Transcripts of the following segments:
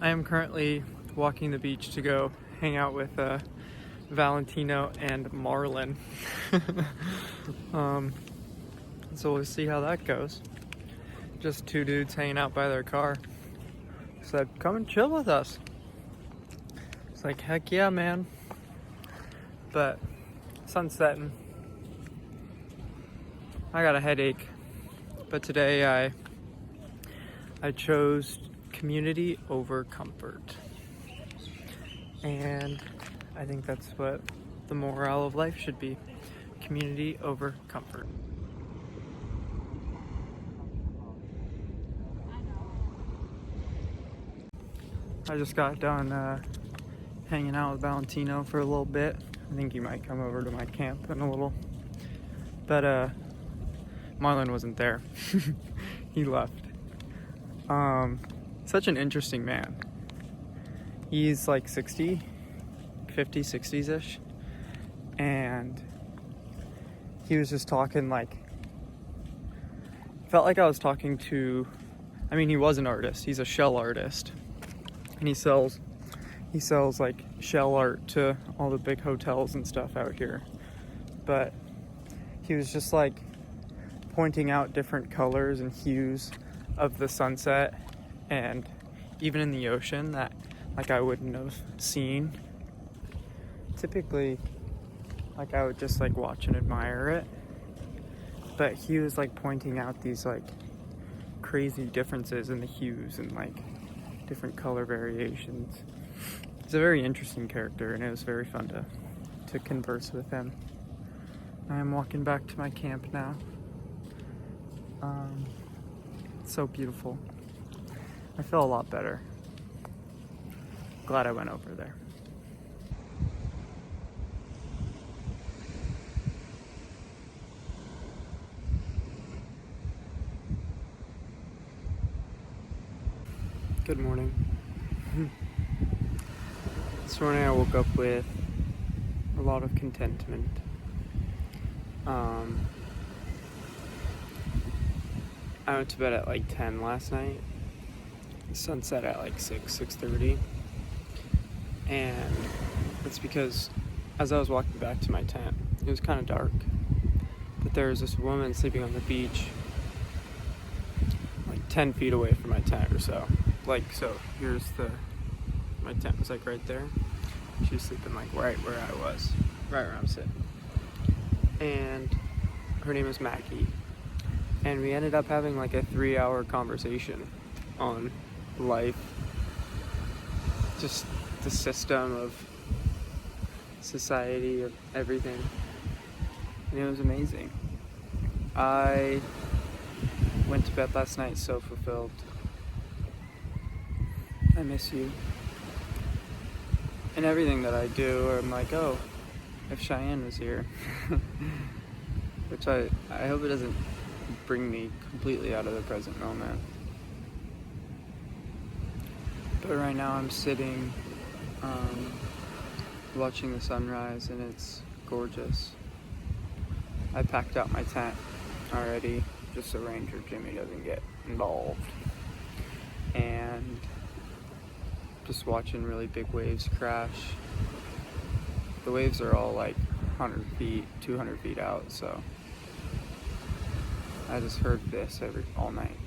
I am currently walking the beach to go hang out with Valentino and Marlon. So we'll see how that goes. Just two dudes hanging out by their car. Said, come and chill with us. It's like, heck yeah, man. But sun's setting. I got a headache. But today I chose community over comfort. And I think that's what the morale of life should be. Community over comfort. I just got done hanging out with Valentino for a little bit. I think he might come over to my camp in a little. But Marlon wasn't there. He left. Such an interesting man. He's like 60, 50, 60s-ish. And he was just talking like, felt like I was talking to, I mean, he was an artist. He's a shell artist. And he sells like shell art to all the big hotels and stuff out here. But he was just like pointing out different colors and hues of the sunset and even in the ocean that like I wouldn't have seen. Typically, like I would just like watch and admire it. But he was like pointing out these like crazy differences in the hues and like different color variations. He's a very interesting character and it was very fun to converse with him. I am walking back to my camp now. It's so beautiful. I feel a lot better. Glad I went over there. Good morning. This morning I woke up with a lot of contentment. I went to bed at like 10 last night. The sun set at like 6:30. And it's because as I was walking back to my tent, it was kind of dark. But there was this woman sleeping on the beach like 10 feet away from my tent or so. Like, so here's my tent was like right there. She was sleeping like right where I was, right where I'm sitting. And her name is Maggie. And we ended up having like a 3-hour conversation on life, just the system of society, of everything. And it was amazing. I went to bed last night so fulfilled. I miss you. And everything that I do, I'm like, oh, if Cheyenne was here. Which I hope it doesn't bring me completely out of the present moment. But right now I'm sitting, watching the sunrise and it's gorgeous. I packed out my tent already, just so Ranger Jimmy doesn't get involved. And just watching really big waves crash. The waves are all like 100 feet, 200 feet out, so I just heard this all night.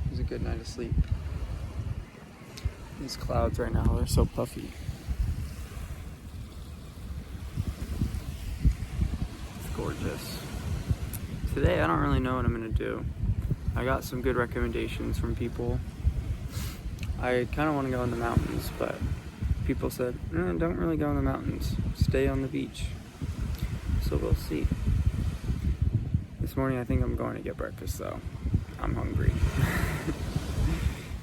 It was a good night of sleep. These clouds right now are so puffy. It's gorgeous. Today I don't really know what I'm gonna do. I got some good recommendations from people. I kind of want to go in the mountains, but people said, don't really go in the mountains. Stay on the beach. So we'll see. This morning I think I'm going to get breakfast though. I'm hungry.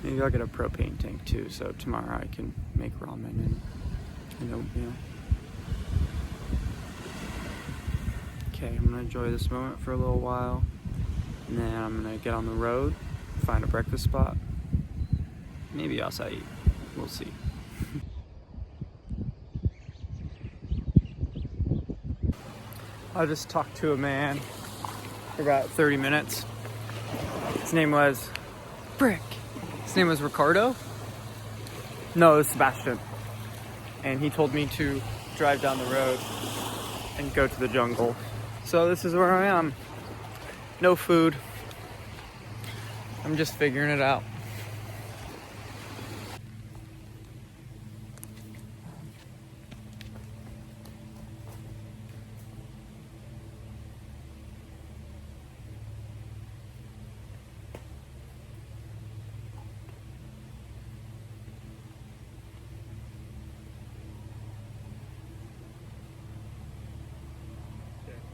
Maybe I'll get a propane tank too, so tomorrow I can make ramen and oatmeal. Okay, I'm gonna enjoy this moment for a little while, and then I'm gonna get on the road, find a breakfast spot. Maybe acai. We'll see. I just talked to a man for about 30 minutes. His name was Ricardo. No, it was Sebastian. And he told me to drive down the road and go to the jungle. So this is where I am. No food. I'm just figuring it out.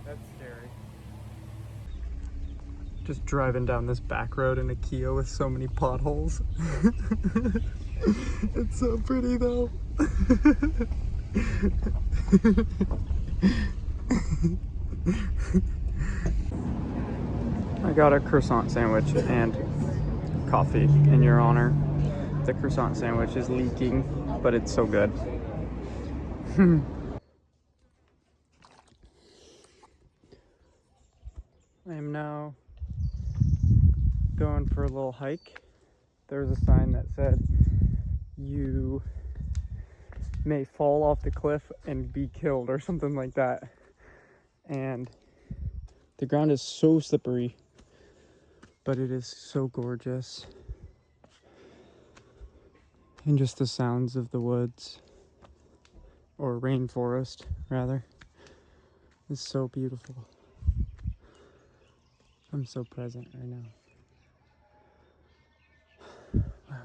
That's scary. Just driving down this back road in a Kia with so many potholes. It's so pretty though. I got a croissant sandwich and coffee in your honor. The croissant sandwich is leaking, but it's so good. I am now going for a little hike. There's a sign that said you may fall off the cliff and be killed or something like that. And the ground is so slippery, but it is so gorgeous. And just the sounds of the woods, or rainforest rather, is so beautiful. I'm so present right now. Wow.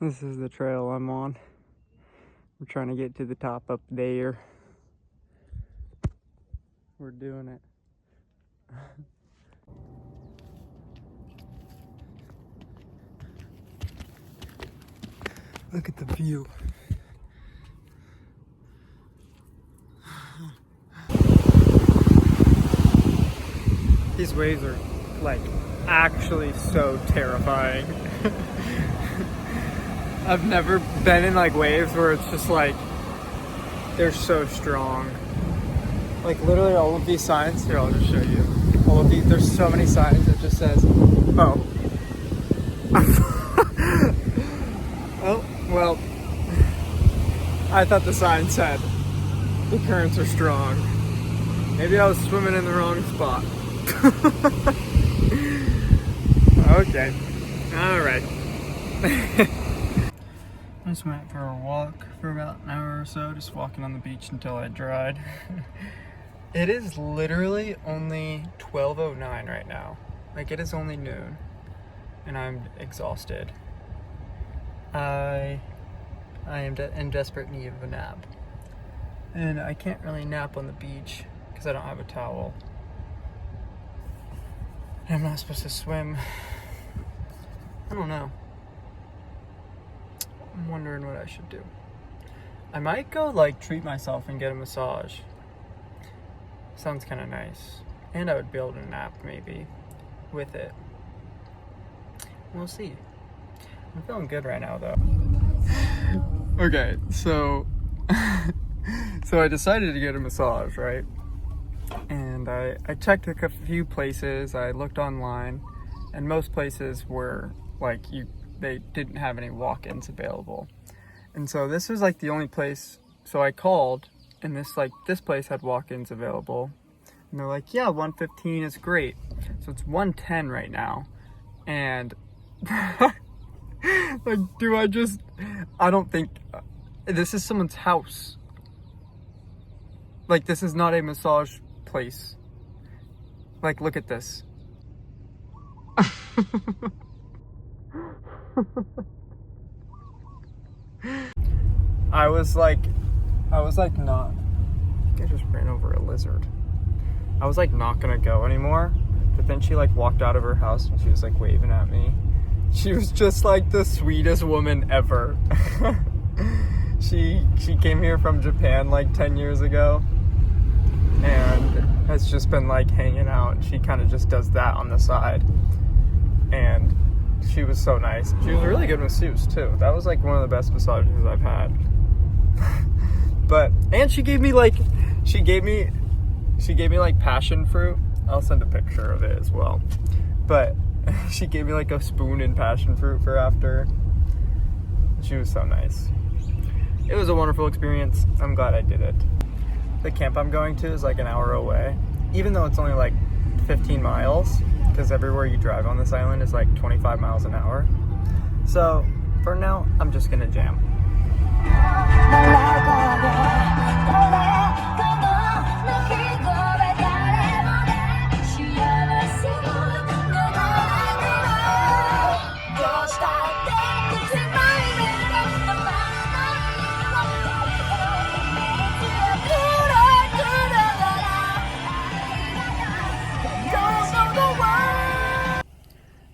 This is the trail I'm on. We're trying to get to the top up there. We're doing it. Look at the view. These waves are like actually so terrifying. I've never been in like waves where it's just like they're so strong. Like literally all of these signs, here I'll just show you. All of these, there's so many signs that just says, oh. Oh, well, I thought the sign said the currents are strong. Maybe I was swimming in the wrong spot. Okay, all right. I just went for a walk for about an hour or so, just walking on the beach until I dried. It is literally only 12:09 right now. Like, it is only noon, and I'm exhausted. I am in desperate need of a nap. And I can't really nap on the beach because I don't have a towel. And I'm not supposed to swim. I don't know. I'm wondering what I should do. I might go like treat myself and get a massage. Sounds kind of nice. And I would be able to nap maybe with it. We'll see. I'm feeling good right now though. Okay, so I decided to get a massage, right? And I checked a few places. I looked online, and most places were like they didn't have any walk-ins available. And so this was like the only place. So I called, and this place had walk-ins available. And they're like, yeah, 115 is great. So it's 110 right now. And like, I don't think this is someone's house. Like, this is not a massage place. Like, look at this. I was like not, I think I just ran over a lizard. I was like not gonna go anymore, but then she like walked out of her house and she was like waving at me. She was just like the sweetest woman ever. She came here from Japan like 10 years ago, and has just been like hanging out. She kind of just does that on the side. And she was so nice. She was really good masseuse too. That was like one of the best massages I've had. And she gave me like passion fruit. I'll send a picture of it as well. But she gave me like a spoon and passion fruit for after. She was so nice. It was a wonderful experience. I'm glad I did it. The camp I'm going to is like an hour away, even though it's only like 15 miles, because everywhere you drive on this island is like 25 miles an hour. So for now, I'm just gonna jam.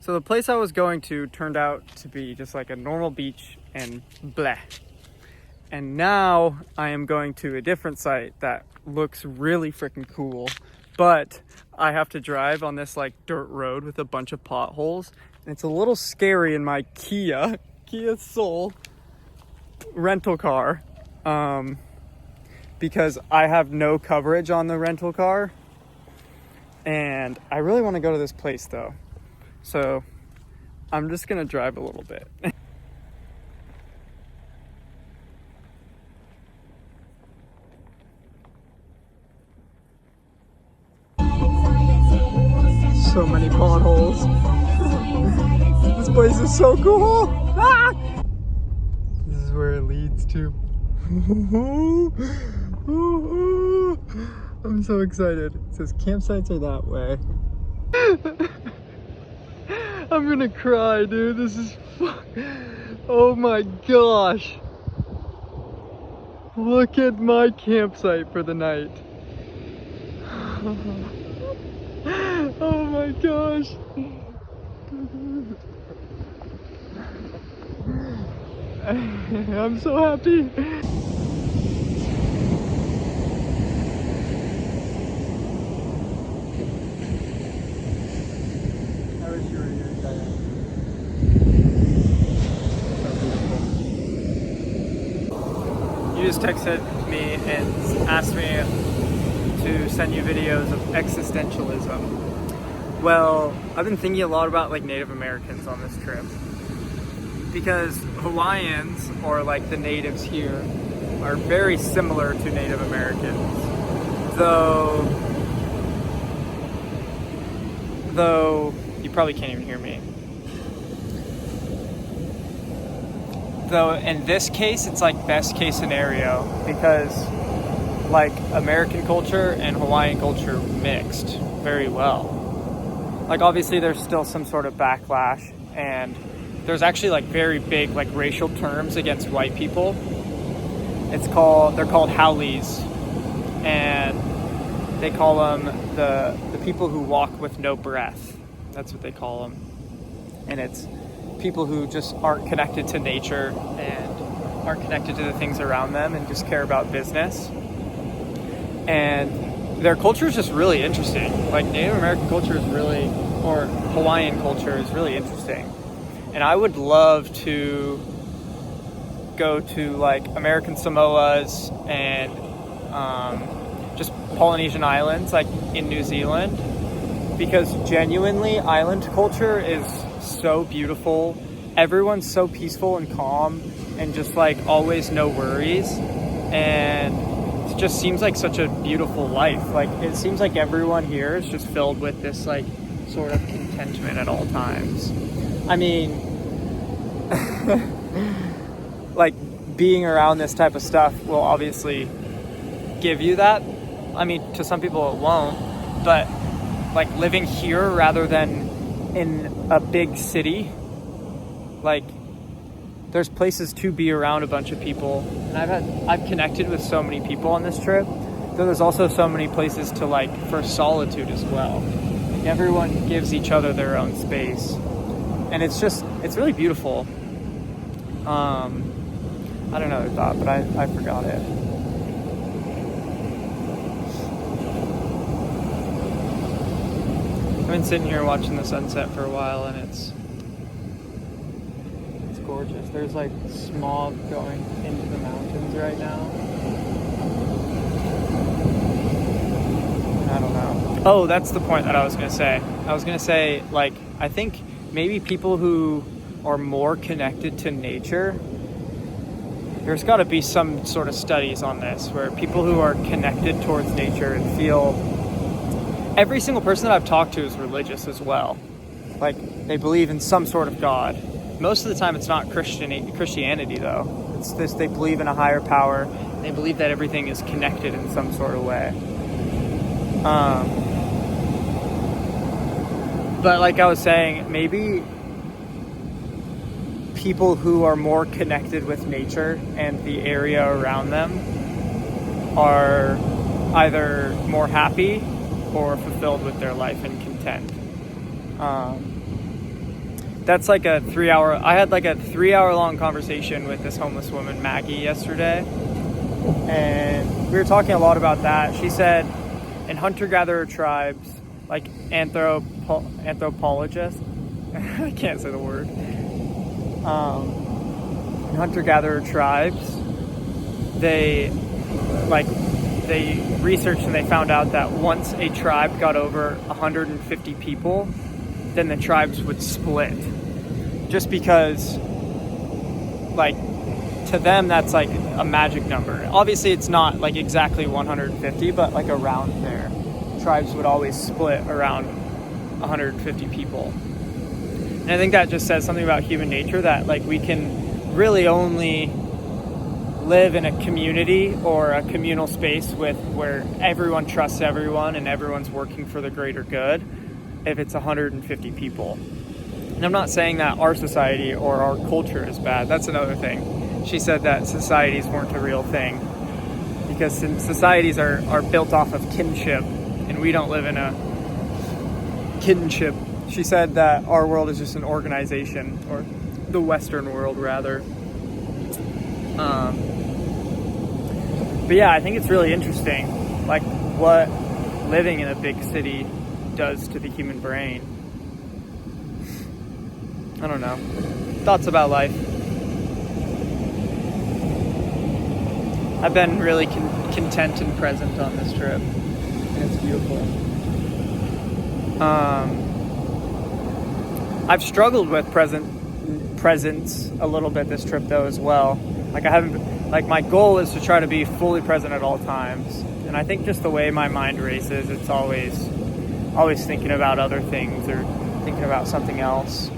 So the place I was going to turned out to be just like a normal beach and bleh. And now I am going to a different site that looks really freaking cool, but I have to drive on this like dirt road with a bunch of potholes. And it's a little scary in my Kia Soul rental car, because I have no coverage on the rental car. And I really want to go to this place though. So I'm just gonna drive a little bit. So many potholes. This place is so cool. Ah! This is where it leads to. I'm so excited. It says campsites are that way. I'm gonna cry, dude. This is oh my gosh. Look at my campsite for the night. Oh my gosh. I'm so happy. I wish you were here, Diane. You just texted me and asked me to send you videos of existentialism. Well, I've been thinking a lot about like Native Americans on this trip, because Hawaiians, or like the natives here, are very similar to Native Americans, though you probably can't even hear me. Though in this case, it's like best case scenario, because like American culture and Hawaiian culture mixed very well. Like obviously there's still some sort of backlash, and there's actually like very big like racial terms against white people. They're called haoles, and they call them the people who walk with no breath. That's what they call them. And it's people who just aren't connected to nature and aren't connected to the things around them and just care about business. And their culture is just really interesting. Like Native American culture is really, or Hawaiian culture is really interesting. And I would love to go to like American Samoas and just Polynesian islands like in New Zealand, because genuinely island culture is so beautiful. Everyone's so peaceful and calm and just like always no worries, and it just seems like such a beautiful life. Like it seems like everyone here is just filled with this like sort of contentment at all times. I mean, like being around this type of stuff will obviously give you that. I mean, to some people it won't, but like living here rather than in a big city, like there's places to be around a bunch of people, and I've connected with so many people on this trip, though there's also so many places to like for solitude as well. Everyone gives each other their own space, and it's really beautiful. I had another thought, but I forgot it. been sitting here watching the sunset for a while, and it's gorgeous. There's like smog going into the mountains right now. I don't know. Oh, that's the point that I was gonna say. I was gonna say, like, I think maybe people who are more connected to nature, there's got to be some sort of studies on this, where people who are connected towards nature and feel, every single person that I've talked to is religious as well. Like, they believe in some sort of God. Most of the time it's not Christianity though. It's this, they believe in a higher power. They believe that everything is connected in some sort of way. But like I was saying, maybe people who are more connected with nature and the area around them are either more happy or fulfilled with their life and content. That's like a 3-hour, I had like a 3-hour long conversation with this homeless woman, Maggie, yesterday. And we were talking a lot about that. She said in hunter-gatherer tribes, like anthropologists, I can't say the word. In hunter-gatherer tribes, they researched and they found out that once a tribe got over 150 people, then the tribes would split. Just because, like, to them that's like a magic number. Obviously it's not like exactly 150, but like around there. Tribes would always split around 150 people. And I think that just says something about human nature, that like we can really only live in a community or a communal space with where everyone trusts everyone and everyone's working for the greater good if it's 150 people. And I'm not saying that our society or our culture is bad. That's another thing. She said that societies weren't a real thing because societies are built off of kinship, and we don't live in a kinship. She said that our world is just an organization, or the Western world rather. But yeah, I think it's really interesting, like what living in a big city does to the human brain. I don't know. Thoughts about life. I've been really content and present on this trip, and it's beautiful. I've struggled with presence a little bit this trip though as well. Like I haven't, like my goal is to try to be fully present at all times, and I think just the way my mind races, it's always thinking about other things or thinking about something else.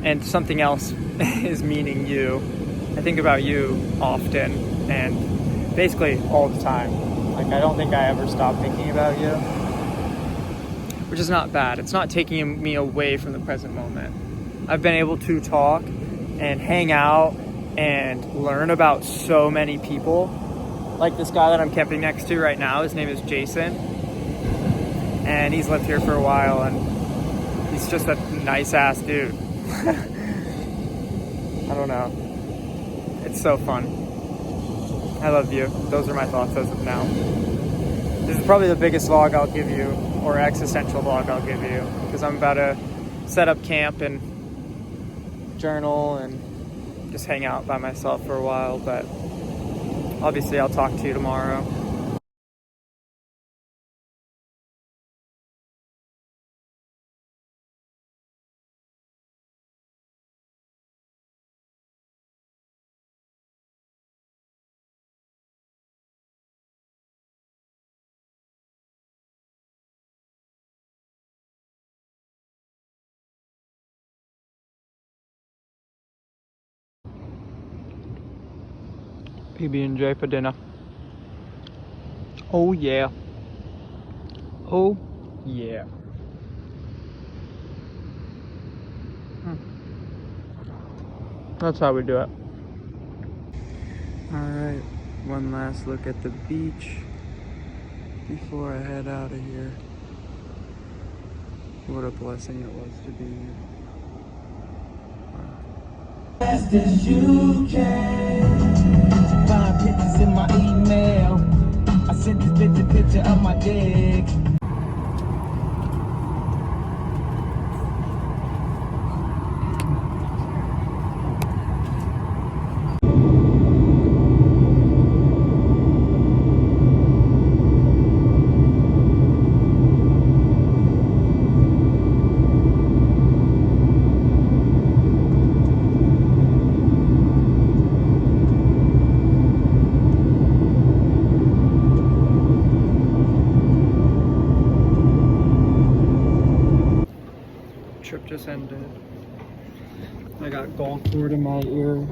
And something else is meaning you. I think about you often and basically all the time. Like I don't think I ever stop thinking about you, which is not bad. It's not taking me away from the present moment. I've been able to talk and hang out and learn about so many people. Like this guy that I'm camping next to right now, his name is Jason. And he's lived here for a while, and he's just a nice ass dude. I don't know. It's so fun. I love you. Those are my thoughts as of now. This is probably the biggest vlog I'll give you, or existential vlog I'll give you, because I'm about to set up camp and journal and just hang out by myself for a while, but obviously I'll talk to you tomorrow. PB&J for dinner. Oh yeah. Oh yeah. That's how we do it. Alright, one last look at the beach before I head out of here. What a blessing it was to be here. Fast as you can. Find pictures in my email. I sent this bitch a picture of my dick. just ended. I got golf board in my ears.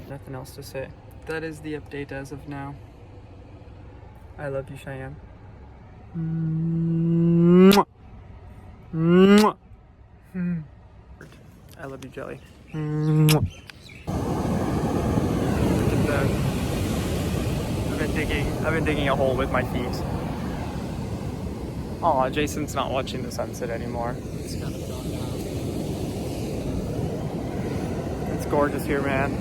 Nothing else to say. That is the update as of now. I love you, Cheyenne. Mwah. Mwah. I love you, Jelly. Mwah. Look at that. I've been digging a hole with my feet. Aw, Jason's not watching the sunset anymore. It's kind of gone down. It's gorgeous here, man.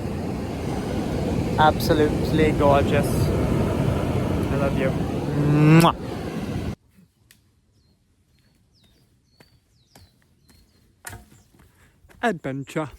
Absolutely gorgeous. I love you. Mwah. Adventure.